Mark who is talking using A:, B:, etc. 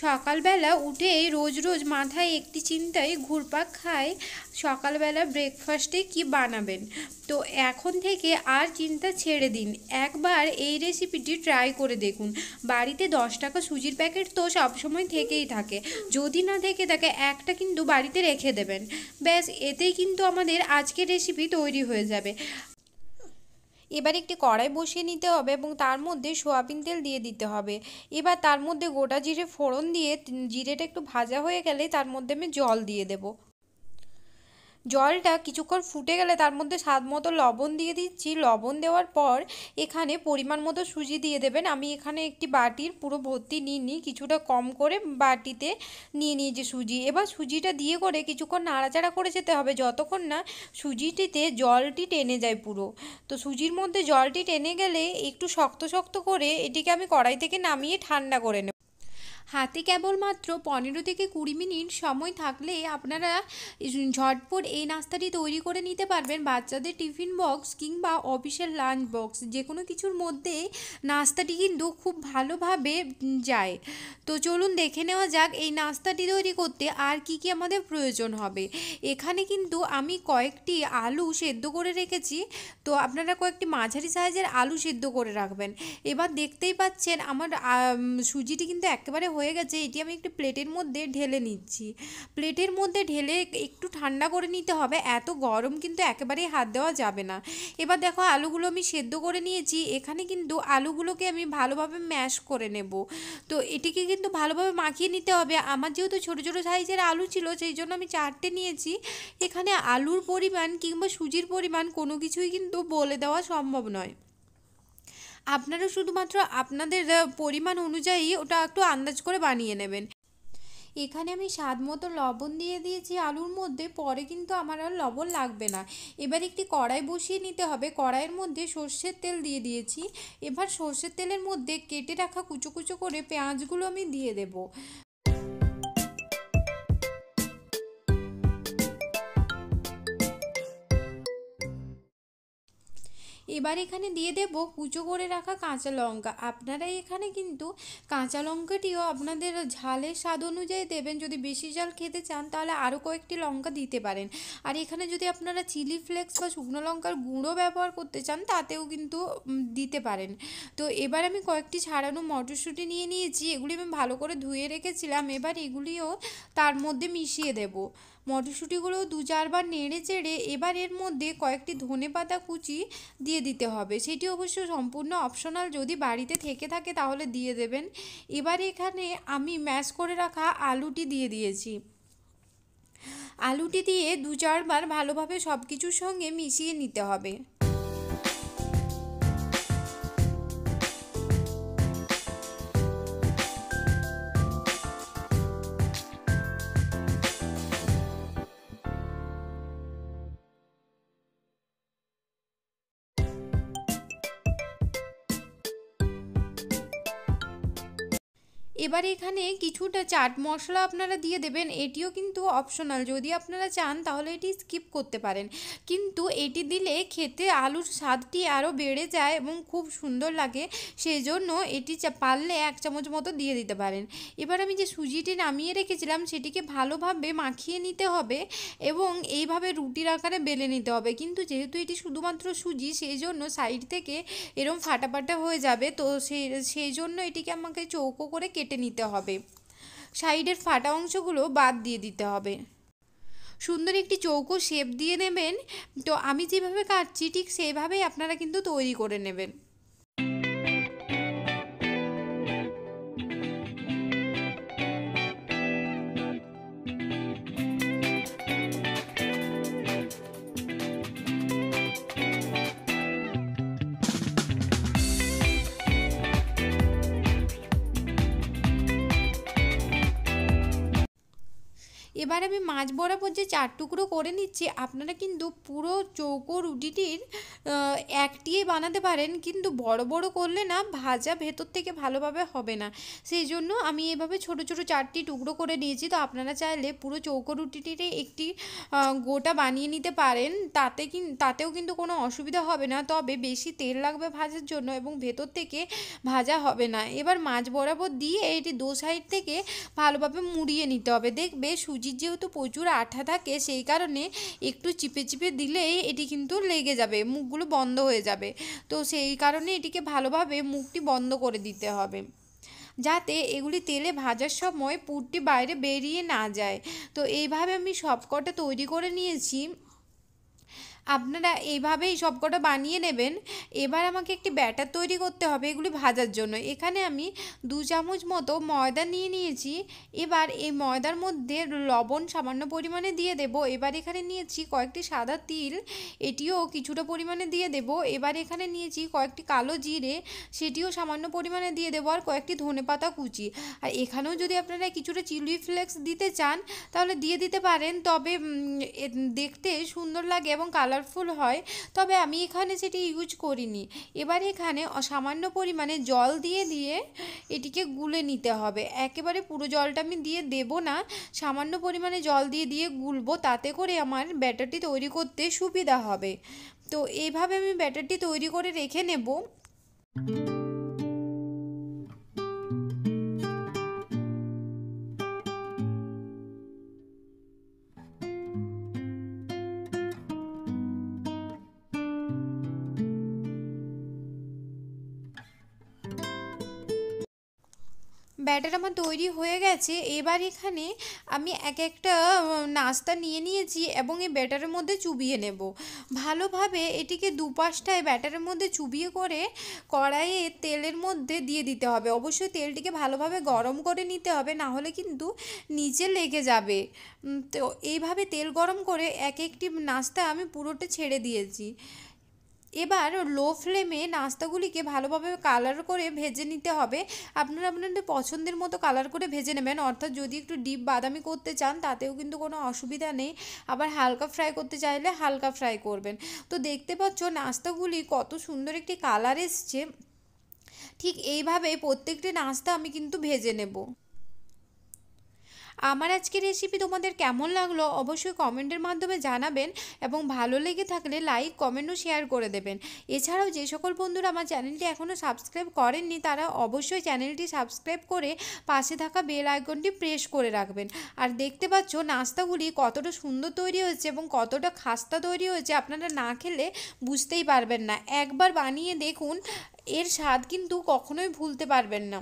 A: সকালবেলা উঠে রোজ রোজ মাথায় একটি চিন্তায় ঘুরপাক খায়, সকালবেলা ব্রেকফাস্টে কি বানাবেন। তো এখন থেকে আর চিন্তা ছেড়ে দিন, একবার এই রেসিপিটি ট্রাই করে দেখুন। বাড়িতে 10 টাকা সুজির প্যাকেট তো সবসময় থেকেই থাকে, যদি না থেকে থাকে একটা কিন্তু বাড়িতে রেখে দেবেন। ব্যাস, এতেই কিন্তু আমাদের আজকের রেসিপি তৈরি হয়ে যাবে। এবার একটি কড়াই বসিয়ে নিতে হবে এবং তার মধ্যে সয়াবিন তেল দিয়ে দিতে হবে। এবার তার মধ্যে গোটা জিরে ফোড়ন দিয়ে জিরেটা একটু ভাজা হয়ে গেলে তার মধ্যে আমি জল দিয়ে দেব। জলটা কিছুক্ষণ ফুটে গেলে তার মধ্যে স্বাদ মতো লবণ দিয়ে দিচ্ছি। লবণ দেওয়ার পর এখানে পরিমাণ মতো সুজি দিয়ে দেবেন। আমি এখানে একটি বাটির পুরো ভর্তি নিইনি, কিছুটা কম করে বাটিতে নিয়ে নিয়েছি সুজি। এবার সুজিটা দিয়ে করে কিছুক্ষণ নাড়াচাড়া করে যেতে হবে যতক্ষণ না সুজিটিতে জলটি টেনে যায় পুরো। তো সুজির মধ্যে জলটি টেনে গেলে একটু শক্ত শক্ত করে এটিকে আমি কড়াই থেকে নামিয়ে ঠান্ডা করে নেব। হাতে কেবলমাত্র 15 থেকে 20 মিনিট সময় থাকলে আপনারা ঝটপট এই নাস্তাটি তৈরি করে নিতে পারবেন। বাচ্চাদের টিফিন বক্স কিংবা অফিসের লাঞ্চ বক্স যে কোনো কিছুর মধ্যে নাস্তাটি কিন্তু খুব ভালোভাবে যায়। তো চলুন দেখে নেওয়া যাক এই নাস্তাটি তৈরি করতে আর কি কি আমাদের প্রয়োজন হবে। এখানে কিন্তু আমি কয়েকটি আলু সেদ্ধ করে রেখেছি, তো আপনারা কয়েকটি মাঝারি সাইজের আলু সেদ্ধ করে রাখবেন। এবার দেখতেই পাচ্ছেন আমার সুজিটি কিন্তু একেবারে হয়ে গেছে। এটি আমি একটি প্লেটের মধ্যে ঢেলে নিচ্ছি। প্লেটের মধ্যে ঢেলে একটু ঠান্ডা করে নিতে হবে, এত গরম কিন্তু একেবারেই হাত দেওয়া যাবে না। এবার দেখো আলুগুলো আমি সেদ্ধ করে নিয়েছি। এখানে কিন্তু আলুগুলোকে আমি ভালোভাবে ম্যাশ করে নেব। তো এটিকে কিন্তু ভালোভাবে মাখিয়ে নিতে হবে। আমার যেহেতু ছোটো ছোটো সাইজের আলু ছিল সেই জন্য আমি 4টে নিয়েছি। এখানে আলুর পরিমাণ কিংবা সুজির পরিমাণ কোনো কিছুই কিন্তু বলে দেওয়া সম্ভব নয়। আপনারা শুধুমাত্র আপনাদের পরিমাণ অনুযায়ী ওটা একটু আন্দাজ করে বানিয়ে নেবেন। এখানে আমি স্বাদ মতো লবণ দিয়ে দিয়েছি আলুর মধ্যে, পরে কিন্তু আমার আর লবণ লাগবে না। এবার একটি কড়াই বসিয়ে নিতে হবে। কড়াইয়ের মধ্যে সর্ষের তেল দিয়ে দিয়েছি। এবার সর্ষের তেলের মধ্যে কেটে রাখা কুচো কুচো করে পেঁয়াজগুলো আমি দিয়ে দেবো। এবার এখানে দিয়ে দেব কুচো করে রাখা কাঁচা লঙ্কা। আপনারা এখানে কিন্তু কাঁচা লঙ্কাটিও আপনাদের ঝালের স্বাদ অনুযায়ী দেবেন। যদি বেশি ঝাল খেতে চান তাহলে আরও কয়েকটি লঙ্কা দিতে পারেন। আর এখানে যদি আপনারা চিলি ফ্লেক্স বা শুকনো লঙ্কার গুঁড়ো ব্যবহার করতে চান তাতেও কিন্তু দিতে পারেন। তো এবার আমি কয়েকটি ছাড়ানো মটরশুঁটি নিয়ে নিয়েছি, এগুলি আমি ভালো করে ধুয়ে রেখেছিলাম। এবার এগুলিও তার মধ্যে মিশিয়ে দেব। মটরশুঁটিগুলো 2-4 বার নেড়ে চেড়ে এবার এর মধ্যে কয়েকটি ধনেপাতা কুচি দিয়ে দিতে হবে। সেটি অবশ্য সম্পূর্ণ অপশনাল, যদি বাড়িতে থেকে থাকে তাহলে দিয়ে দেবেন। এবার এখানে আমি ম্যাশ করে রাখা আলুটি দিয়ে দিয়েছি। আলুটি দিয়ে 2-4 বার ভালোভাবে সব কিছুর সঙ্গে মিশিয়ে নিতে হবে। এবার এখানে কিছুটা চাট মশলা আপনারা দিয়ে দেবেন। এটিও কিন্তু অপশনাল, যদি আপনারা চান তাহলে এটি স্কিপ করতে পারেন, কিন্তু এটি দিলে খেতে আলুর স্বাদটি আরও বেড়ে যায় এবং খুব সুন্দর লাগে। সেই জন্য এটি পারলে 1 চামচ মতো দিয়ে দিতে পারেন। এবার আমি যে সুজিটি নামিয়ে রেখেছিলাম সেটিকে ভালোভাবে মাখিয়ে নিতে হবে এবং এইভাবে রুটির আকারে বেলে নিতে হবে। কিন্তু যেহেতু এটি শুধুমাত্র সুজি সেই জন্য সাইড থেকে এরম ফাটা ফাটা হয়ে যাবে, তো সেই জন্য এটিকে আমাকে চৌকো করে কেটে নিতে হবে। সাইডের ফাটা অংশগুলো বাদ দিয়ে দিতে হবে। সুন্দর একটি চৌকো শেপ দিয়ে নেবেন। তো আমি যেভাবে কাটছি ঠিক সেইভাবেই আপনারা কিন্তু তৈরি করে নেবেন। এবার আমি মাঝ বরাবর যে 4 টুকরো করে নিচ্ছি, আপনারা কিন্তু পুরো চৌকো রুটিটির একটিই বানাতে পারেন, কিন্তু বড় বড় করলে না ভাজা ভেতর থেকে ভালোভাবে হবে না। সেই জন্য আমি এভাবে ছোট ছোট 4টি টুকরো করে নিয়েছি। তো আপনারা চাইলে পুরো চৌকো রুটিটিরই একটি গোটা বানিয়ে নিতে পারেন, তাতেও কিন্তু কোনো অসুবিধা হবে না। তবে বেশি তেল লাগবে ভাজার জন্য এবং ভেতর থেকে ভাজা হবে না। এবার মাঝ বরাবর দিয়ে এটি দু সাইড থেকে ভালোভাবে মুড়িয়ে নিতে হবে। দেখবে সুজির যেহেতু প্রচুর আঠা থাকে, সেই কারণে একটু চিপে চিপে দিলেই এটি কিন্তু লেগে যাবে, মুখগুলো বন্ধ হয়ে যাবে। তো সেই কারণে এটিকে ভালোভাবে মুখটি বন্ধ করে দিতে হবে, যাতে এগুলি তেলে ভাজার সময় পুরটি বাইরে বেরিয়ে না যায়। তো এইভাবে আমি সবকটা তৈরি করে নিয়েছি। আপনারা এইভাবেই সবকটা বানিয়ে নেবেন। এবার আমাকে একটি ব্যাটার তৈরি করতে হবে এগুলি ভাজার জন্য। এখানে আমি 2 চামচ মতো ময়দা নিয়ে নিয়েছি। এবার এই ময়দার মধ্যে লবণ সামান্য পরিমাণে দিয়ে দেব। এবার এখানে নিয়েছি কয়েকটি সাদা তিল, এটিও কিছুটা পরিমাণে দিয়ে দেব। এবার এখানে নিয়েছি কয়েকটি কালো জিরে, সেটিও সামান্য পরিমাণে দিয়ে দেবো, আর কয়েকটি ধনেপাতা কুচি। আর এখানেও যদি আপনারা কিছুটা চিলি ফ্লেক্স দিতে চান তাহলে দিয়ে দিতে পারেন, তবে দেখতে সুন্দর লাগে এবং কালারফুল হয়, তবে আমি এখানে সেটি ইউজ করিনি। এবার এখানে সামান্য পরিমাণে জল দিয়ে দিয়ে এটিকে গুলে নিতে হবে। একেবারে পুরো জলটা আমি দিয়ে দেব না, সামান্য পরিমাণে জল দিয়ে দিয়ে গুলবো, তাতে করে আমার ব্যাটারটি তৈরি করতে সুবিধা হবে। তো এইভাবে আমি ব্যাটারটি তৈরি করে রেখে নেব। ব্যাটার আমার তৈরি হয়ে গেছে। এবার এখানে আমি এক একটা নাস্তা নিয়ে নিয়েছি এবং এই ব্যাটারের মধ্যে চুবিয়ে নেব। ভালোভাবে এটিকে দুপাশটায় ব্যাটারের মধ্যে চুবিয়ে করে কড়াইয়ে তেলের মধ্যে দিয়ে দিতে হবে। অবশ্যই তেলটিকে ভালোভাবে গরম করে নিতে হবে, না হলে কিন্তু নিচে লেগে যাবে। তো এইভাবে তেল গরম করে এক একটি নাস্তা আমি পুরোটা ছেড়ে দিয়েছি। এবার লো ফ্লেমে নাস্তাগুলিকে ভালোভাবে কালার করে ভেজে নিতে হবে। আপনারা আপনাদের পছন্দের মতো কালার করে ভেজে নেবেন, অর্থাৎ যদি একটু ডিপ বাদামি করতে চান তাতেও কিন্তু কোনো অসুবিধা নেই, আবার হালকা ফ্রাই করতে চাইলে হালকা ফ্রাই করবেন। তো দেখতে পাচ্ছ নাস্তাগুলি কত সুন্দর একটি কালার এসছে। ঠিক এইভাবে প্রত্যেকটি নাস্তা আমি কিন্তু ভেজে নেব। আমার আজকের রেসিপি তোমাদের কেমন লাগলো অবশ্যই কমেন্টের মাধ্যমে জানাবেন, এবং ভালো লেগে থাকলে লাইক কমেন্ট ও শেয়ার করে দেবেন। এছাড়াও যে সকল বন্ধুরা আমার চ্যানেলটি এখনও সাবস্ক্রাইব করেননি তারা অবশ্যই চ্যানেলটি সাবস্ক্রাইব করে পাশে থাকা বেল আইকনটি প্রেস করে রাখবেন। আর দেখতে পাচ্ছ নাস্তাগুলি কতটা সুন্দর তৈরি হয়েছে এবং কতটা খাস্তা তৈরি হয়েছে, আপনারা না খেলে বুঝতেই পারবেন না। একবার বানিয়ে দেখুন, এর স্বাদ কিন্তু কখনোই ভুলতে পারবেন না।